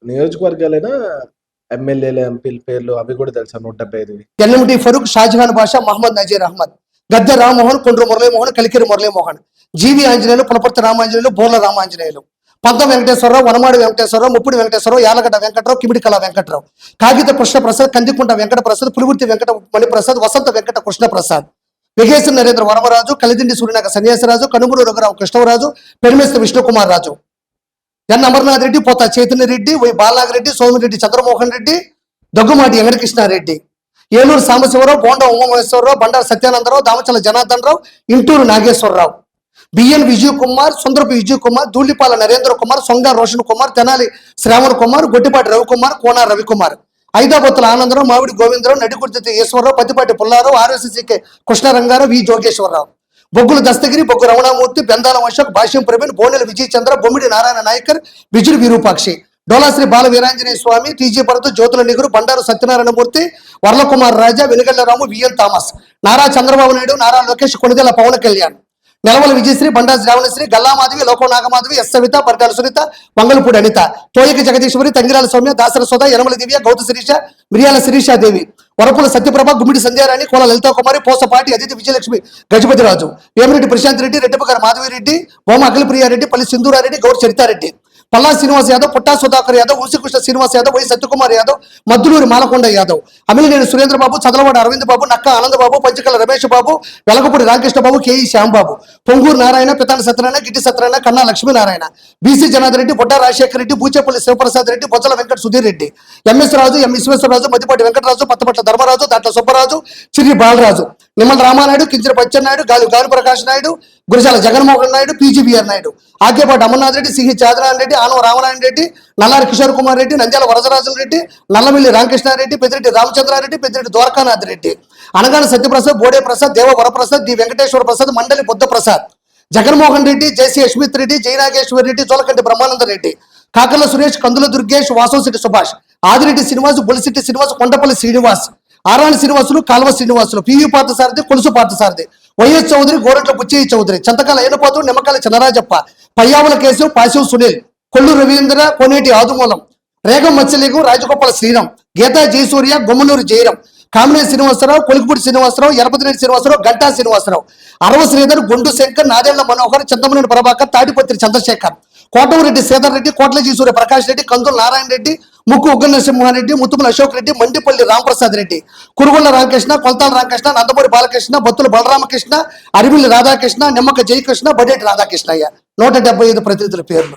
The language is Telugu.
నియోజకవర్గాలైనా ఎమ్మెల్యేలు, ఎంపీల పేర్లు అవి కూడా తెలుసా 175? ఎన్ఎండి ఫరూక్, షాజహాన్ బాషా, మహమ్మద్ నజీర్ అహ్మద్, గద్దె రామ్మోహన్, కొండ్రు మురళీమోహన్, కలికిరి మురళీమోహన్, జీవి ఆంజనేయులు, పులపర్తి రామాంజనేయులు, బోర్ల రామాంజనేయులు, పంతం వెంకటేశ్వరరావు, వనమాడి వెంకటేశ్వరరావు, ముప్పుడి వెంకటేశ్వరరావు, యాలగడ్డ వెంకటరావు, కిమిడికల వెంకటరావు, కాగిత కృష్ణప్రసాద్, కందికుంట వెంకటప్రసాద్, పులివర్తి వెంకట మణిప్రసాద్, వసంత వెంకట కృష్ణప్రసాద్, వెగేశ్వర నరేంద్ర వరమరాజు, కలిదిండి సూర్యనాగ సన్యాసరాజు, కనుమూరు రఘురావు కృష్ణవరాజు, పెరిమేస్త విష్ణుకుమార్ రాజు, ఎన్ అమర్నాథ్ రెడ్డి, పోతా చైతన్య రెడ్డి, వై బాలనాగరెడ్డి, సోమిరెడ్డి చంద్రమోహన్ రెడ్డి, దగ్గుమాటి వెంకటకృష్ణారెడ్డి, ఏలూరు సాంబశివరావు, బోండా ఉమామహేశ్వరరావు, బండారు సత్యానందరావు, దామచల జనార్దన్ రావు, ఇంటూరు నాగేశ్వరరావు, బిఎన్ విజయ్ కుమార్, సుందరపు విజయ్ కుమార్, ధూళిపాల నరేంద్ర కుమార్, సొంగ రోషన్ కుమార్, తెనాలి శ్రావణ్ కుమార్, గొట్టిపాటి రవికుమార్, కోన రవికుమార్, ఐదాబత్తుల ఆనందరావు, మావిడి గోవిందరావు, నడికుర్తి ఈశ్వరరావు, పత్తిపాటి పుల్లారావు, ఆర్ఎస్ఎస్సీకే కృష్ణరంగారావు, వి జోగేశ్వరరావు, బొగ్గుల దస్తగిరి, బొగ్గు రమణామూర్తి, బెందాల అశోక్, భాష్యం ప్రవీణ్, బోనెల విజయ్ చంద్ర, బొమ్మిడి నారాయణ నాయకర్, విజుడు విరూపాక్షి, డోలాశ్రీ బాల వీరాంజనేయ స్వామి, టీజీ భరత్, జ్యోతుల నిగురు, బండారు సత్యనారాయణమూర్తి, వర్లకుమార్ రాజా, వెనుగళ్లరాము, విఎన్ థామస్, నారా చంద్రబాబు నాయుడు, నారా లోకేష్, కొణిదెల పవన్ కళ్యాణ్, నెలవల విజయశ్రీ, బండా శ్రావణశ్రీ, గల్లామాధవి, లోకో నాగమాధవి, ఎస్ సవిత, పరిటాల సునీత, మంగళపూడి అనిత, తోయకి జగదీశ్వరి, తంగిరాల సౌమ్య, దాసర సోద, యనమల దివ్య, గౌత శిరీష, మిరియాల శిరీషాదేవి, వరపుల సత్యప్రభ, గుమ్మిడి సంధ్యారాణి, కోల లలితా కుమారి, పోసపాటి అదితి విజయలక్ష్మి, గజపతిరాజు, వేమిరెడ్డి ప్రశాంత్ రెడ్డి, రెడ్డిపగారు మాధవిరెడ్డి, బొమ్మ అఖిలప్రియారెడ్డి, పల్లి సింధూరారెడ్డి, గౌర చరితారెడ్డి, పల్లా శ్రీనివాస్ యాదవ్, పుట్టా సుధాకర్ యాదవ్, ఊసికృష్ణ శ్రీనివాస్ యాదవ్, వై సత్యకుమార్ యాదవ్, మద్దులూరి మాలకొండ యాదవ్, అమిలినేని సురేంద్ర బాబు, చదలవాడ అరవింద్ బాబు, నక్క ఆనందబాబు, పంచకల రమేష్ బాబు, వెలగపూడి రామకృష్ణ బాబు, కేఈ శ్యాంబాబు, పొంగూరు నారాయణ, పితాన సత్యనారాయణ, గిట్టి సత్యనారాయణ, కన్నా లక్ష్మీనారాయణ, బీసీ జనార్దన్ రెడ్డి, బొడ్డ రాజశేఖర రెడ్డి, బూచేపల్లి శివప్రసాద్ రెడ్డి, బొజ్జల వెంకట సుధీర్ రెడ్డి, ఎంఎస్ రాజు, ఎం విశ్వేశ్వరరాజు, మద్దిపాటి వెంకటరాజు, పత్తపట్ల ధర్మరాజు, దాంట్లో సుబ్బరాజు, చిర్రి బాలరాజు, నిమ్మల రామానాయుడు, కింజర బచ్చెన్నాయుడు, గాలి ప్రకాష్ నాయుడు, గురజాల జగన్మోహన్ నాయుడు, పీజీబీఆర్ నాయుడు, ఆకేపాటి అమర్నాథ్ రెడ్డి, సిహెచ్ చాదరాయణ రెడ్డి, ఆనవ రామనారాయణ రెడ్డి, నల్లారి కిషోర్ కుమార్ రెడ్డి, నంద్యాల వరదరాజుల రెడ్డి, నల్లమిల్లి రామకృష్ణారెడ్డి, పెద్దిరెడ్డి రామచంద్రారెడ్డి, పెద్దిరెడ్డి ద్వారకానాథ్ రెడ్డి, అనగాన సత్యప్రసాద్, బోడే ప్రసాద్, దేవ వరప్రసాద్, డి వెంకటేశ్వర ప్రసాద్, మండలి బుద్ధ ప్రసాద్, జగన్మోహన్ రెడ్డి, జేసీ యశ్మిత్ రెడ్డి, జయనాగేశ్వర్ రెడ్డి, జోలకంటి బ్రహ్మానంద రెడ్డి, కాకర్ల సురేష్, కందుల దుర్గేష్, వాసవశెట్టి సుభాష్, ఆదిరెడ్డి శ్రీనివాస్, బొలిశెట్టి శ్రీనివాస్, కొండపల్లి శ్రీనివాస్, ఆరాణి శ్రీనివాసులు, కాల్వ శ్రీనివాసులు, పివి పార్థసారథి, కొలుసు పార్థసారథి, వైఎస్ చౌదరి, గోరంట్ల బుచ్చయ్య చౌదరి, చంతకాల ఏనుపాతు, నిమ్మకాల చంద్రరాజప్ప, పయ్యావుల కేశవ్, పాశివ్ సునీల్, కొల్లు రవీంద్ర, కోనేటి ఆదుమూలం, రేగం మత్స్యలింగం, రాజగోపాల శ్రీరామ్, గీతా జయసూర్య, గుమ్మనూరు జయరాం, కామినేని శ్రీనివాసరావు, కొలికిపూడి శ్రీనివాసరావు, ఎరపతిరెడ్డి శ్రీనివాసరావు, గంటా శ్రీనివాసరావు, అరవ శ్రీధర్, గుండు శంకర్, నాదేళ్ల మనోహర్, చింతమనేని ప్రభాకర్, తాటిపత్రి చంద్రశేఖర్, కోటమిరెడ్డి శ్రీధర్ రెడ్డి, కోట్లజీ సూర్య ప్రకాష్ రెడ్డి, కందుల నారాయణ రెడ్డి, ముక్కు ఉగ్గ నరసింహారెడ్డి, ముత్తుముల అశోక్ రెడ్డి, మండిపల్లి రామప్రసాద్ రెడ్డి, కురుగుళ్ళ రామకృష్ణ, కొల్తాల రామకృష్ణ, నందమూరి బాలకృష్ణ, బత్తుల బలరామకృష్ణ, అరిమిల్లి రాధాకృష్ణ, నిమ్మక జయకృష్ణ, బడేటి రాధాకృష్ణ. 175 ప్రతినిధుల పేర్లు.